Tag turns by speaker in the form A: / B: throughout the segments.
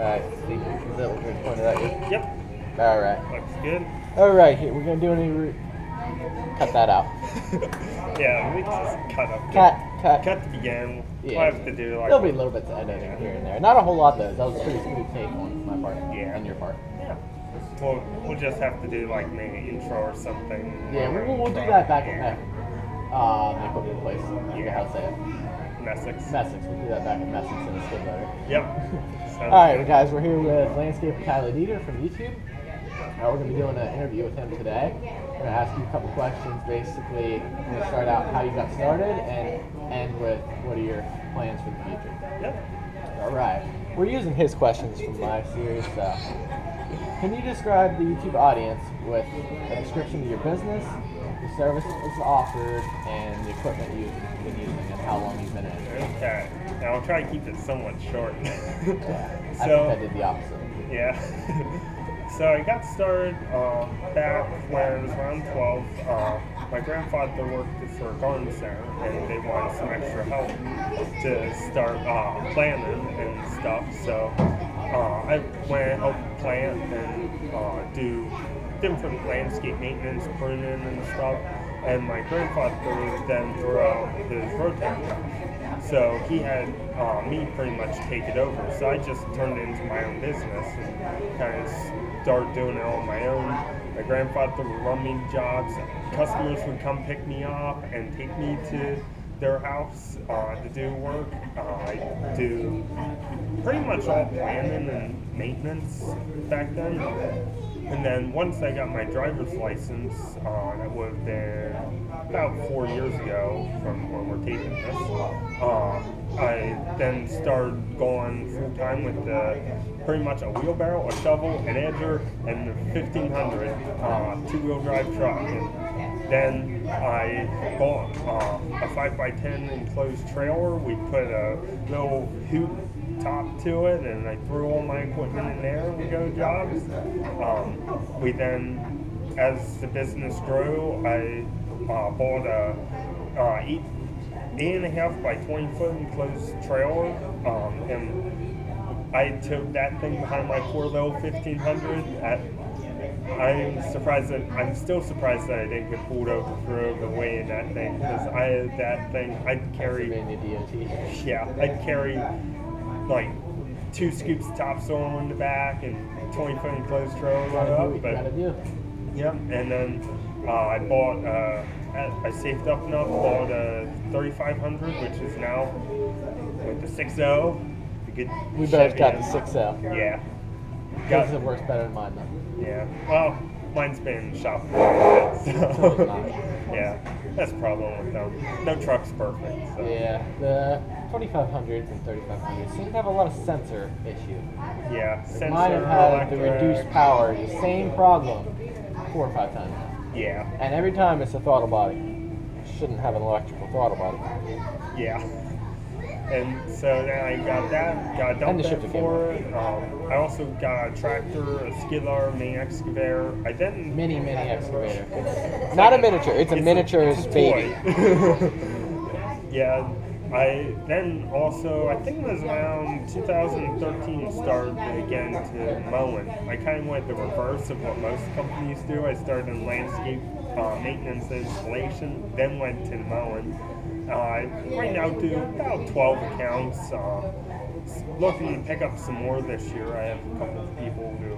A: Alright, Steve, is that what we're pointing at you?
B: Yep.
A: Alright.
B: Looks good.
A: Alright, here, we're gonna do any cut that out.
B: Yeah, we can just cut up.
A: Cut.
B: Cut to begin.
A: Yeah.
B: We'll have to do like.
A: There'll be little bits of editing here and there. Not a whole lot though. That was a pretty smooth take on my part.
B: Yeah.
A: And your part.
B: Yeah. We'll just have to do like maybe an intro or something.
A: Yeah, we'll do that back at Mech. They put it in place. I forget how to say it.
B: Messick's.
A: We'll do that back at Messick's in the skid loader.
B: Yep.
A: Alright, guys, we're here with landscaper Tyler Deiter from YouTube. We're going to be doing an interview with him today. We're going to ask you a couple questions. Basically, we're going to start out how you got started and end with what are your plans for the future.
B: Yep.
A: Alright, we're using his questions from my series. Can you describe the YouTube audience with a description of your business, the services offered, and the equipment you've been using, and how long you've been in it?
B: Okay. Now I'll try to keep it somewhat short.
A: I think I did the opposite.
B: Yeah. So I got started back when I was around 12. My grandfather worked for a garden center, and they wanted some extra help to start planting and stuff. So I went and helped plant and do different landscape maintenance, pruning and stuff. And my grandfather then threw out his rotator. So he had me pretty much take it over. So I just turned it into my own business and kind of started doing it on my own. My grandfather would run me jobs. Customers would come pick me up and take me to their house to do work. I do pretty much all planning and maintenance back then. And then once I got my driver's license, that would have been about 4 years ago from when we're taping this, I then started going full time with pretty much a wheelbarrow, a shovel, an edger, and a 1500 two-wheel drive truck. And then I bought a 5x10 enclosed trailer. We put a little hoop top to it, and I threw all my equipment in there and we go jobs. We then, as the business grew, I bought a 8.5 by 20 foot enclosed trailer, and I took that thing behind my poor little 1500. I'm still surprised that I didn't get pulled over for the weight in that thing, because I'd carry like 2 scoops of topsoil in the back and 20 foot enclosed trailer up. Yep, and then I bought, I saved up enough, bought a 3500, which is now with the 6.0.
A: We both got the 6.0.
B: Yeah.
A: Because it works better than mine, though.
B: Yeah, well, mine's been shopped for a bit, so yeah, that's a problem with them. No truck's perfect. So.
A: Yeah, the 2500s and 3500s seem to have a lot of sensor issue.
B: Yeah,
A: sensor. Mine have had the reduced power, the same problem 4 or 5 times now.
B: Yeah.
A: And every time it's a throttle body. Shouldn't have an electrical throttle body.
B: Yeah. And so then I got that, got a dump bed for it. I also got a tractor, a skid loader, mini excavator.
A: Mini excavator. It's not a miniature. It's a miniature's baby.
B: Yeah. I then also, I think it was around 2013, started to get into mowing. I kind of went the reverse of what most companies do. I started in landscape maintenance and installation, then went to mowing. Right now do about 12 accounts. Looking to pick up some more this year. I have a couple of people who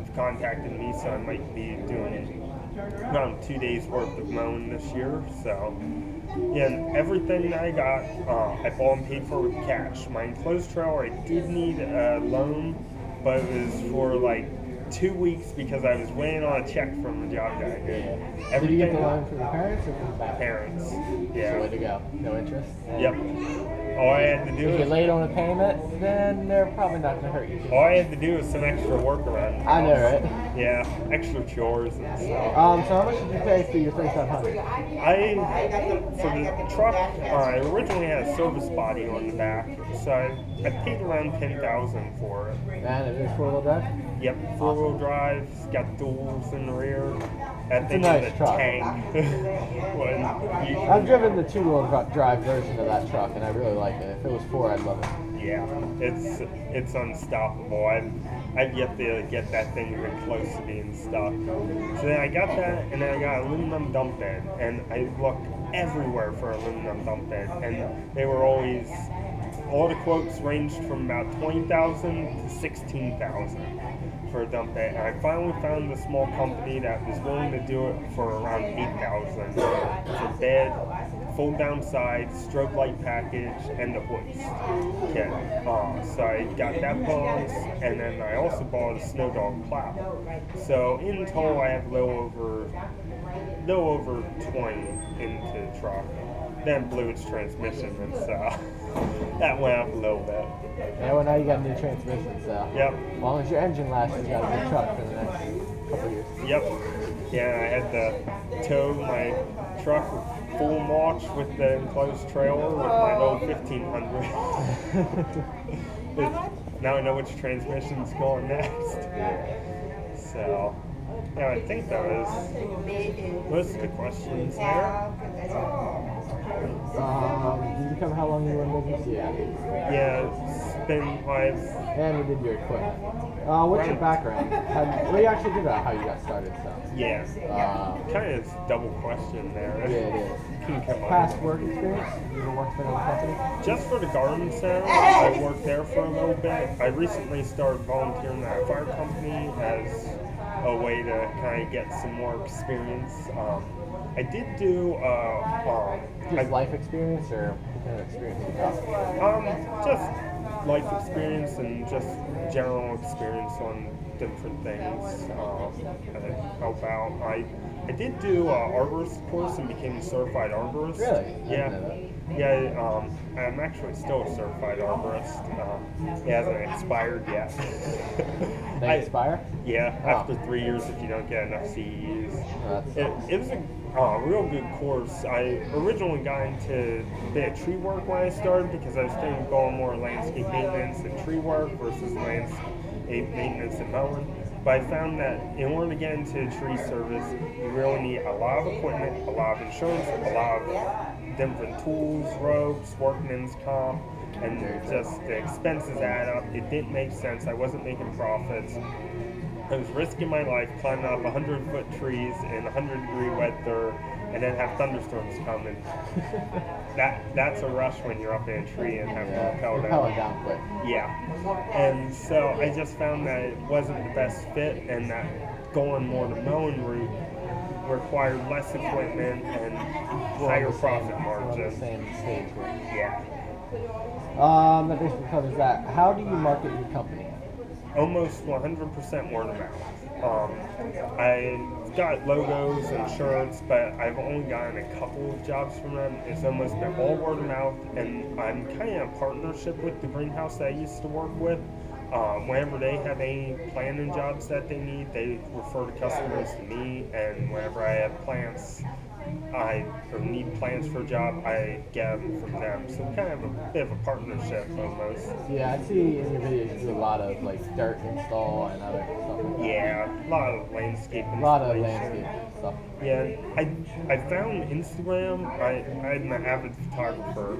B: have contacted me, so I might be doing around 2 days worth of mowing this year. So, yeah, and everything that I got, I bought and paid for with cash. My enclosed trailer, I did need a loan, but it was for like 2 weeks because I was waiting on a check from the job guy.
A: Did you get the loan from your parents or from the bank?
B: Parents. Yeah.
A: So way to go. No interest?
B: Yep. All I had to do
A: if you're late on a payment, then they're probably not going to hurt you.
B: All I had to do was some extra work around the house.
A: I know, right?
B: Yeah, extra chores and stuff.
A: So how much did you pay for your 3500?
B: For the truck, I originally had a service body on the back, so I paid around $10,000 for it.
A: And it is 4-wheel drive?
B: Yep, 4-wheel drive, got duals in the rear. That
A: it's
B: thing
A: a nice
B: is a
A: truck.
B: tank.
A: I've driven the 2-wheel drive version of that truck, and I really like it. If it was 4, I'd love it.
B: Yeah, it's unstoppable. I've yet to get that thing even close to being stuck. So then I got that, and then I got an aluminum dump bed, and I looked everywhere for aluminum dump bed, and they were always, all the quotes ranged from about 20,000 to 16,000 for a dump bed. And I finally found a small company that was willing to do it for around 8,000 for bed, fold down sides, strobe light package, and the hoist kit. So I got that bonus, and then I also bought a snow dog plow. So in total, I have a little over 20 into the truck. Then blew its transmission, and so that went up a little bit.
A: Yeah, well, now you got a new transmission, so.
B: Yep.
A: As long as your engine lasts, you got a new truck for the next couple of years.
B: Yep. Yeah, I had to tow my truck full launch with the enclosed trailer with my old 1500. Now I know which transmission's going next. So, yeah, I think that was most of the questions there.
A: Did you cover how long you were in business? Yeah.
B: Yeah, it's been
A: And we did your equipment. What's your background? We actually did how you got started, so.
B: yeah, kind of double question there.
A: Yeah, it is.
B: Can come on.
A: Past work experience? You ever worked for another company?
B: Just for the garden center, I worked there for a little bit. I recently started volunteering at a fire company as a way to kind of get some more experience. I did do
A: Just life experience, or what kind of experience you got?
B: just life experience and just general experience on different things that help out. I did do arborist course and became a certified arborist.
A: Really?
B: Yeah. I'm actually still a certified arborist. It hasn't expired yet.
A: They expire?
B: Yeah, after 3 years if you don't get enough CEUs. It was a real good course. I originally got into a bit of tree work when I started because I was thinking of going more landscape maintenance and tree work versus landscape maintenance and mowing. But I found that in order to get into tree service, you really need a lot of equipment, a lot of insurance, a lot of different tools, ropes, workman's comp, and just the expenses add up. It didn't make sense. I wasn't making profits. I was risking my life climbing up 100-foot trees in 100-degree wet dirt, and then have thunderstorms coming. That's a rush when you're up in a tree and have to rappel
A: down quick.
B: Yeah, and so I just found that it wasn't the best fit, and that going more the mowing route required less equipment and higher profit margin.
A: Same stage here.
B: Yeah.
A: That basically covers that. How do you market your company?
B: Almost 100% word of mouth. I've got logos and shirts, but I've only gotten a couple of jobs from them. It's almost been all word of mouth, and I'm kind of in a partnership with the greenhouse that I used to work with. Whenever they have any planting jobs that they need, they refer the customers to me, and whenever I have plants or need plans for a job, I get them from them. So kind of a bit of a partnership almost.
A: Yeah, I see in your videos you do a lot of like dirt install and other stuff like that.
B: Yeah, a lot of landscape installation.
A: A lot of landscape stuff.
B: Yeah, I found Instagram. I'm an avid photographer,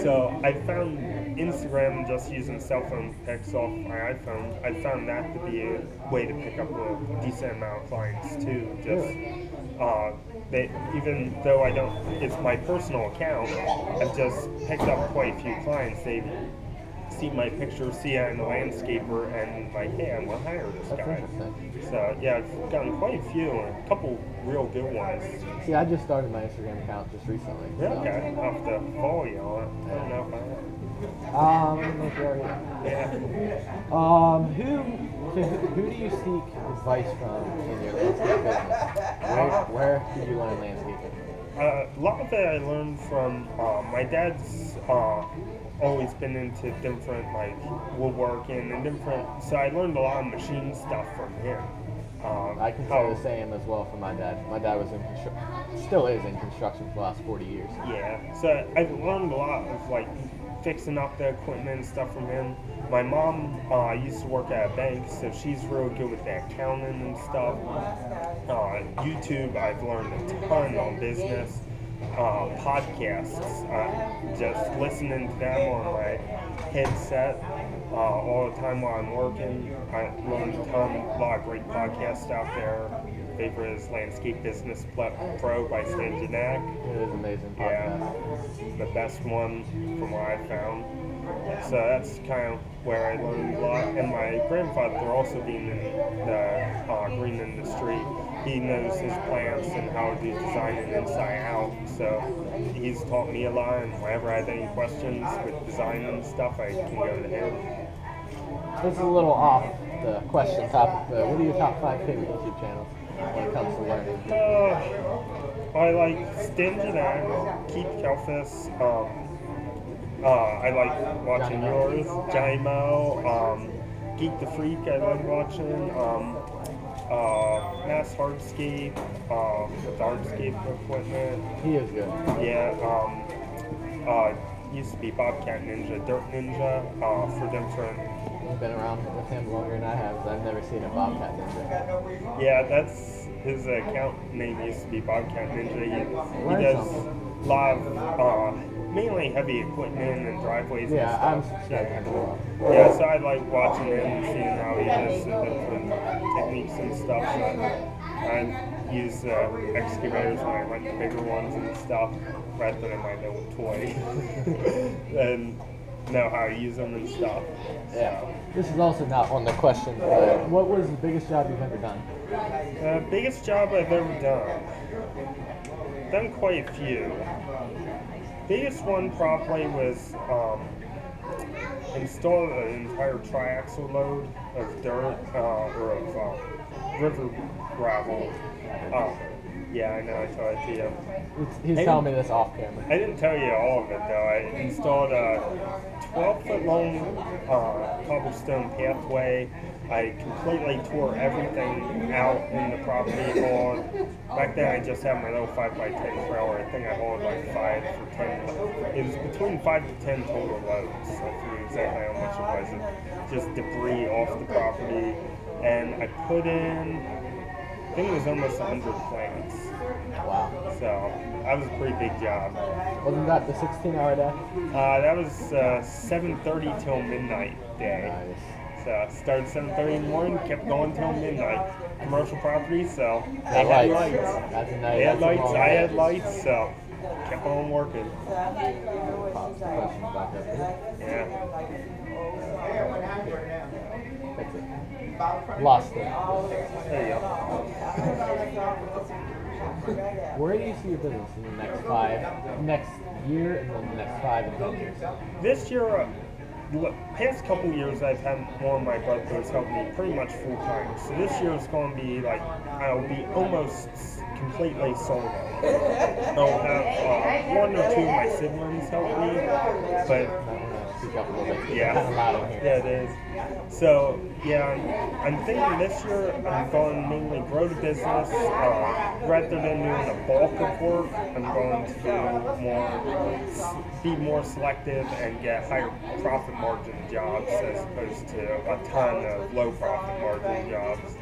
B: so I found Instagram just using cell phone pics off my iPhone. I found that to be a way to pick up a decent amount of clients too. Even though it's my personal account, I've just picked up quite a few clients. They see my picture, see I'm a landscaper, and like, hey, I'm gonna hire this guy. So yeah, I've gotten quite a few, and a couple real good ones.
A: See, I just started my Instagram account just recently.
B: Yeah, okay, I'll have to follow you on it. I don't know if I have.
A: Who do you seek advice from in your landscape business? Where did you learn landscaping?
B: A lot of it I learned from my dad's always been into different like woodworking and different, so I learned a lot of machine stuff from him.
A: I can say the same as well for my dad. My dad was still is in construction for the last 40 years.
B: Yeah, so I've learned a lot of like fixing up the equipment and stuff from him. My mom used to work at a bank, so she's real good with the accounting and stuff. YouTube, I've learned a ton on business. podcasts. Just listening to them on my headset all the time while I'm working. I learned a lot of great podcasts out there. Favorite is Landscape Business Pro by Stan Janak.
A: It is an amazing podcast.
B: Yeah, the best one from what I found. So that's kind of where I learned a lot. And my grandfather, also being in the green industry, he knows his plants and how to design it inside out. So he's taught me a lot, and whenever I have any questions with design and stuff, I can go to him.
A: This is a little off the question topic, but what are your top 5 favorite YouTube channels when it comes to learning?
B: I like Stingy Nag, Keith Kelfis. I like watching yours, Johnny Mo, Geek the Freak. I like watching. Mass Hardscape with Hardscape equipment.
A: He is good.
B: Yeah. Used to be Bobcat Ninja, Dirt Ninja for different.
A: I've been around with him longer than I have, but I've never seen a Bobcat Ninja.
B: Yeah, that's his account name used to be Bobcat Ninja. He does a lot of mainly heavy equipment and driveways
A: Yeah,
B: and
A: I'm
B: stuff.
A: subscribed to him.
B: Yeah, so I like watching him and seeing how he does the different techniques and stuff. So I use excavators when I rent the bigger ones and stuff, rather than my little toy, and know how to use them and stuff.
A: Yeah. This is also not on the question, but what was the biggest job you've ever done?
B: Biggest job I've ever done. Done quite a few. Biggest one probably was install an entire triaxle load of dirt or of river gravel. Yeah, I know, I told it to you.
A: He's telling me this off camera.
B: I didn't tell you all of it though. I installed a 12-foot long cobblestone pathway. I completely tore everything out in the property hauled. Back then I just had my little 5x10 trailer. I think I hauled like 5 for 10. It was between 5 to 10 total loads. I forget exactly how much it was. Just debris off the property. And I put in, I think it was almost 100 plants.
A: Wow.
B: So that was a pretty big job.
A: Wasn't that the 16-hour day?
B: That was 7:30 till midnight day.
A: Nice.
B: So I started 7:30 in the morning, kept going till midnight. Commercial property, so they
A: Got
B: had
A: lights.
B: lights.
A: That's a nice.
B: They had
A: that's a
B: lights,
A: long
B: I
A: day.
B: had lights, so kept on working.
A: Questions back up here.
B: Yeah.
A: Fix it. Lost it.
B: There you go.
A: Where do you see your business in the next year, and then the next 5 and 10 years?
B: This year, past couple years, I've had one of my brothers help me pretty much full time. So this year is going to be like, I'll be almost completely solo. I'll have 1 or 2 of my siblings help me, but
A: Speak up a little bit.
B: yeah,
A: Kind of loud in here.
B: yeah, it is. So yeah, I'm thinking this year I'm going to mainly grow the business rather than doing a bulk of work. I'm going to be more selective and get higher profit margin jobs as opposed to a ton of low profit margin jobs.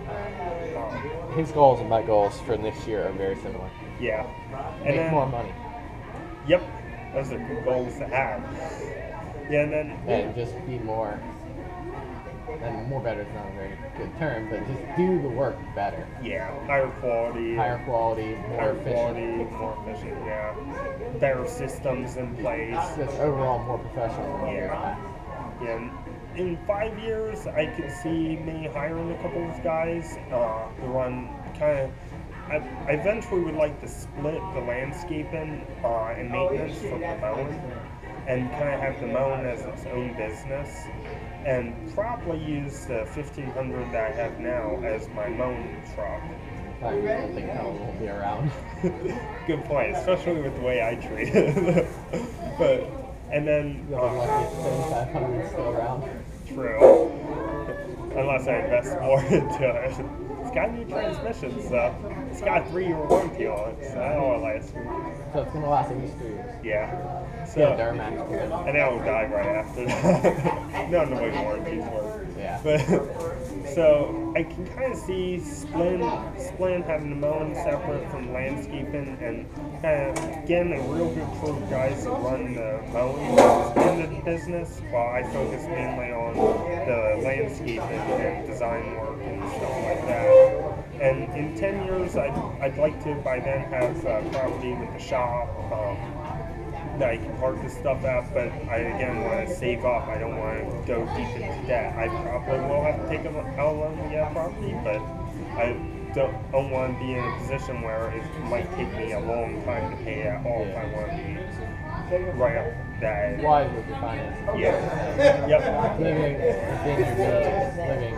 A: His goals and my goals for this year are very similar.
B: Yeah,
A: Make
B: then,
A: more money.
B: Yep, those are good goals to have. Yeah, and then
A: And just be more, and more better is not a very good term, but just do the work better.
B: yeah, higher quality,
A: Higher quality, more efficient.
B: more efficient. Yeah, better systems in place.
A: Just overall more professional. than we
B: Yeah.
A: are.
B: Yeah, and in 5 years, I could see me hiring a couple of guys to run kind of. I eventually would like to split the landscaping and maintenance from the mowing, and kind of have the mowing as its own business, and probably use the 1500 that I have now as my mowing truck.
A: I don't think Helen will be around.
B: Good point, especially with the way I treat it. But and then
A: You'll be lucky if 7500 is still around.
B: true, unless I invest more into it. It's got new transmission, so it's got a 3-year warranty on it, so that'll last me.
A: So it's going to last at least 3 years.
B: Yeah. So
A: Yeah, Duramax.
B: and then I'll die right after that. None of my warranties work.
A: Yeah.
B: But So I can kind of see splitting having the mowing separate from landscaping and kind of getting a real good crew of guys that run the mowing in the business while I focus mainly on the landscaping and design work and stuff like that. And in 10 years, I'd like to by then have property with the shop that I can park this stuff at, but I again want to save up. I don't want to go deep into debt. I probably will have to take out a loan to get a property, but I don't want to be in a position where it might take me a long time to pay it off. I want to be right up that.
A: Wise with your finances.
B: Yeah. Yep.
A: Living within your means. Living.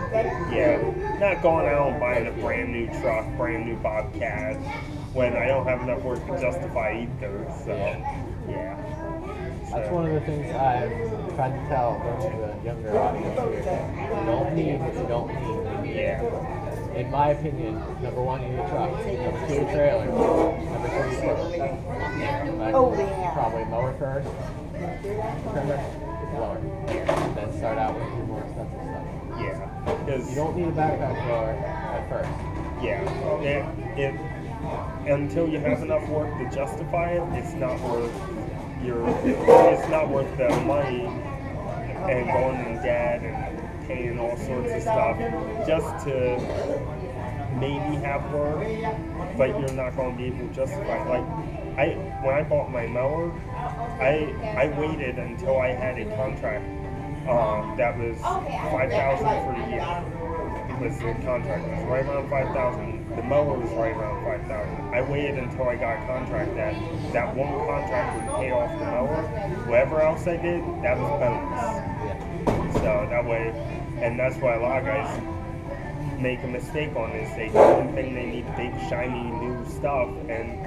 B: Yeah. Not going out and buying a brand new truck, brand new Bobcat, when I don't have enough work to justify either. So, yeah.
A: That's one of the things I've tried to tell the younger audience here. You don't need what you don't need.
B: Yeah.
A: In my opinion, number one, you need a truck. Number two, a trailer. Number three, equipment. Probably mower first, trimmer, blower. Then start out with your more expensive stuff.
B: Yeah. Because
A: you don't need a backpack blower at first.
B: Yeah. Until you have enough work to justify it, it's not worth the money and going in debt and paying all sorts of stuff just to maybe have work, but you're not going to be able to justify it. Like when I bought my mower, I waited until I had a contract that was $5,000 for the year. Was the contract was right around $5,000. The mower was right around $5,000. I waited until I got a contract that one contract would pay off the mower. Whatever else I did, that was bonus. So that way, and that's why a lot of guys make a mistake on this. They don't think they need big, shiny, new stuff, and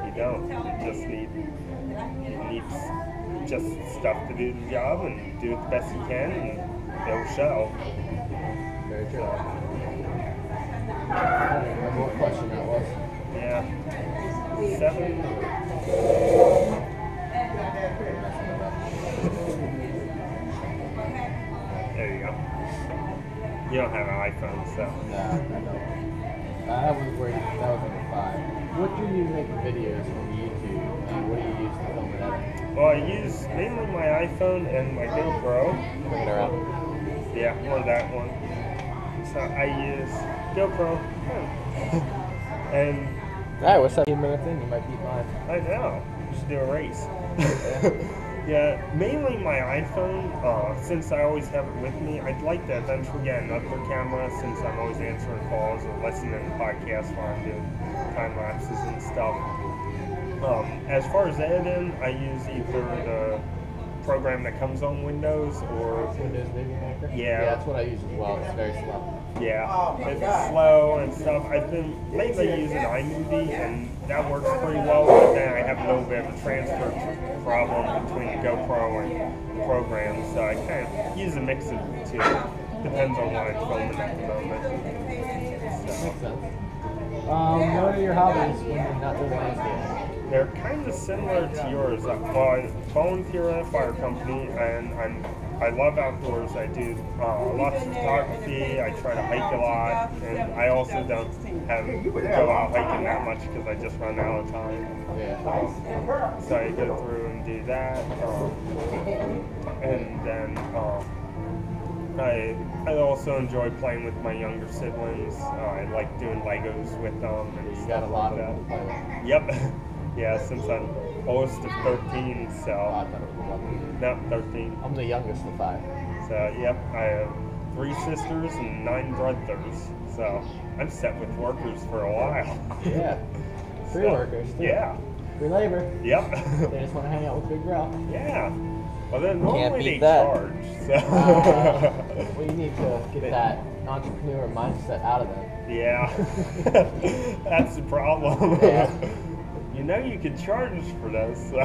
B: you don't. You just need just stuff to do the job and do it the best you can, and it'll show.
A: Very true. I don't remember what question that was.
B: Yeah. 7. There you go. You don't have an iPhone, so.
A: No, I don't. That was number 5. What do you make videos on YouTube, and what do you use to film it out?
B: Well, I use mainly my iPhone and my GoPro.
A: Bring it around.
B: Yeah, or that one. So I use GoPro. And
A: alright, what's up? 15 minutes in, you might beat mine.
B: I know. We should do a race. Yeah, mainly my iPhone, since I always have it with me. I'd like to eventually get another camera since I'm always answering calls or listening to podcasts while I'm doing time lapses and stuff. As far as editing, I use either the program that comes on Windows or
A: Windows Movie Maker?
B: Yeah.
A: That's what I use as well. It's very slow.
B: Yeah, it's slow and stuff. I've been lately using iMovie, and that works pretty well, but then I have a little bit of a transfer problem between the GoPro and the program, so I kind of use a mix of the two. Depends on what I'm filming at the moment. So.
A: Makes sense. What are your hobbies when you're not doing landscaping?
B: They're kind of similar to yours. I volunteer at a fire company, and I love outdoors. I do lots of photography. I try to hike a lot, and I also don't go out hiking that much because I just run out of time.
A: Yeah.
B: So I go through and do that, and then I also enjoy playing with my younger siblings. I like doing Legos with them. And
A: You got a lot of
B: that.
A: them to play with.
B: Yep. Yeah, since I'm oldest of 13, so.
A: I thought it was 11.
B: No, 13.
A: I'm the youngest of 5.
B: So, yep, I have 3 sisters and 9 brothers. So, I'm set with workers for a while.
A: Yeah. 3
B: So,
A: workers, too.
B: Yeah.
A: Free labor.
B: Yep.
A: They just want to hang out with Big Bro.
B: Yeah. Well, then
A: Can't
B: normally
A: beat
B: they
A: that.
B: charge. So.
A: Well, you need to get that entrepreneur mindset out of them.
B: Yeah. That's the problem.
A: Yeah.
B: You know you could charge for this. So.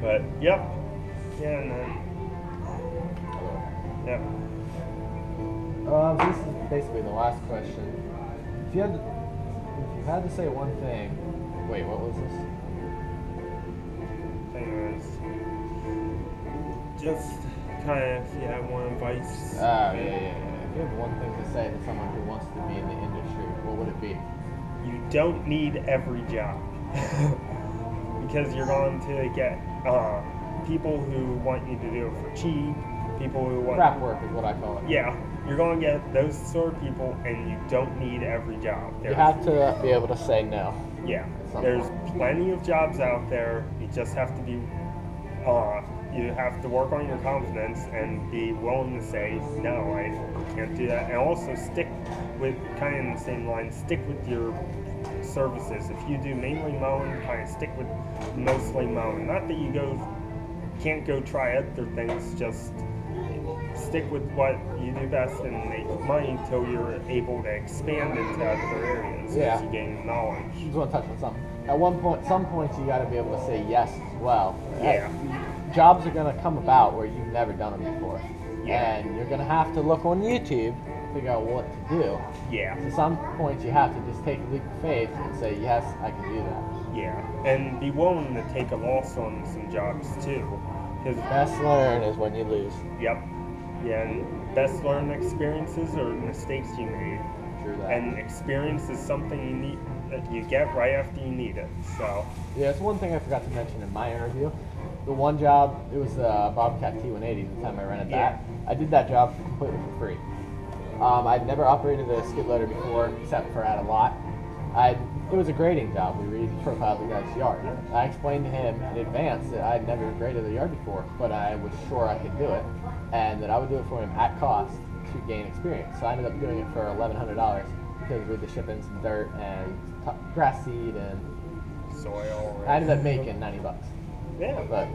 B: But, yep. Yeah, and then. Yep.
A: This is basically the last question. If you had to say one thing, wait, what was this?
B: Anyways, just kind of, one advice.
A: Oh, yeah. if you have one thing to say to someone who wants to be in the industry, what would it be?
B: You don't need every job because you're going to get people who want you to do it for cheap, people who want
A: Crap work is what I call it.
B: Yeah, you're going to get those sort of people, and you don't need every job.
A: You have to be able to say no.
B: Yeah, there's plenty of jobs out there. You just have to be, you have to work on your confidence and be willing to say, no, I can't do that. And also stick with, kind of in the same line, stick with your services. If you do mainly mowing, kind of stick with mostly mowing. Not that you can't go try other things, just stick with what you do best and make money until you're able to expand into other areas as you gain knowledge.
A: I just want to touch on something. At some points you got to be able to say yes as well.
B: Yeah.
A: Jobs are going to come about where you've never done them before.
B: Yeah.
A: And you're going to have to look on YouTube, figure out what to do.
B: Yeah.
A: At some points you have to just take a leap of faith and say, yes, I can do that.
B: Yeah. And be willing to take a loss on some jobs too.
A: Best learn is when you lose.
B: Yep. Yeah, and best learned experiences are mistakes you made.
A: True that.
B: And experience is something you need that you get right after you need it. So
A: yeah, it's one thing I forgot to mention in my interview. The one job, it was the Bobcat T180. The time I rented that, I did that job completely for free. I'd never operated a skid loader before, except for at a lot. It was a grading job. We re-profiled the guy's yard. I explained to him in advance that I'd never graded a yard before, but I was sure I could do it, and that I would do it for him at cost to gain experience. So I ended up doing it for $1,100 because we had to ship in some dirt and grass seed and
B: soil.
A: I ended up making $90.
B: Yeah, but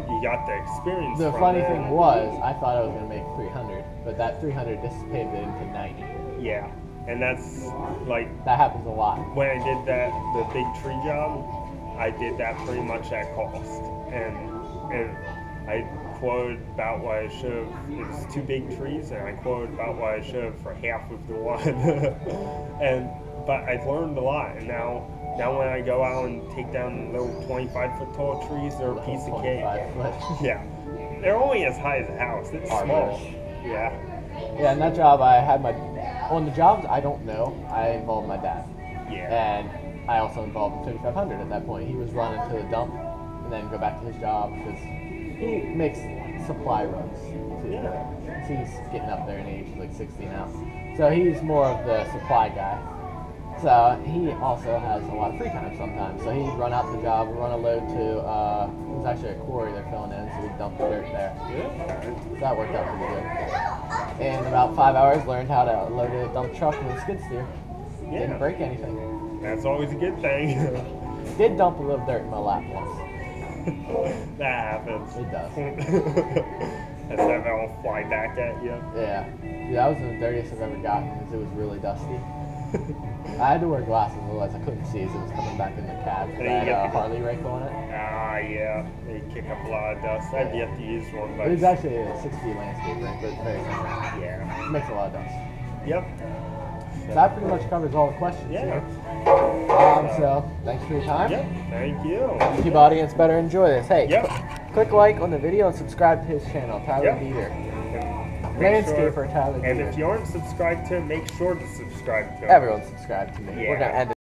B: you got the experience.
A: The funny thing was, I thought I was going to make $300, but that $300 dissipated into $90.
B: Yeah. And that's like
A: that happens a lot.
B: When I did the big tree job, I did that pretty much at cost, and I quoted about what I should have. It was 2 big trees, and I quoted about what I should have for half of the one. But I've learned a lot, and now when I go out and take down little 25-foot tall trees, they're a piece of cake. Yeah, they're only as high as a house. It's small. Yeah.
A: Yeah, and that job I had on the jobs I don't know, I involved my dad.
B: Yeah.
A: And I also involved the 3500 at that point. He was running to the dump and then go back to his job because he makes supply runs too. Yeah. He's getting up there in age, like 60 now. So he's more of the supply guy. So he also has a lot of free time sometimes. So he'd run out to the job, run a load to, it was actually a quarry they're filling in, so we'd dump the dirt there.
B: Yeah.
A: So that worked out pretty good. In about 5 hours, learned how to load a dump truck with a skid steer.
B: Yeah.
A: Didn't break anything.
B: That's always a good thing.
A: Did dump a little dirt in my lap once.
B: That happens.
A: It does.
B: That's that all fly back at you.
A: Yeah. That was the dirtiest I've ever gotten because it was really dusty. I had to wear glasses, otherwise I couldn't see as it was coming back in the cab. I had a Harley rake on it.
B: Ah, yeah. They kick up a lot of dust. I've yet to use one, but
A: it was actually a 6-speed landscape rake, but it's very similar.
B: Yeah.
A: It makes a lot of dust.
B: Yep.
A: So that pretty much covers all the questions here. So thanks for your time.
B: Yep. Thank you.
A: YouTube audience better enjoy this. Hey,
B: yep.
A: Click like on the video and subscribe to his channel, Tyler Deiter. Landscaper Tyler Deiter.
B: And if you aren't subscribed to him, make sure to subscribe to him.
A: Everyone subscribe to me.
B: Yeah.
A: We're gonna end it.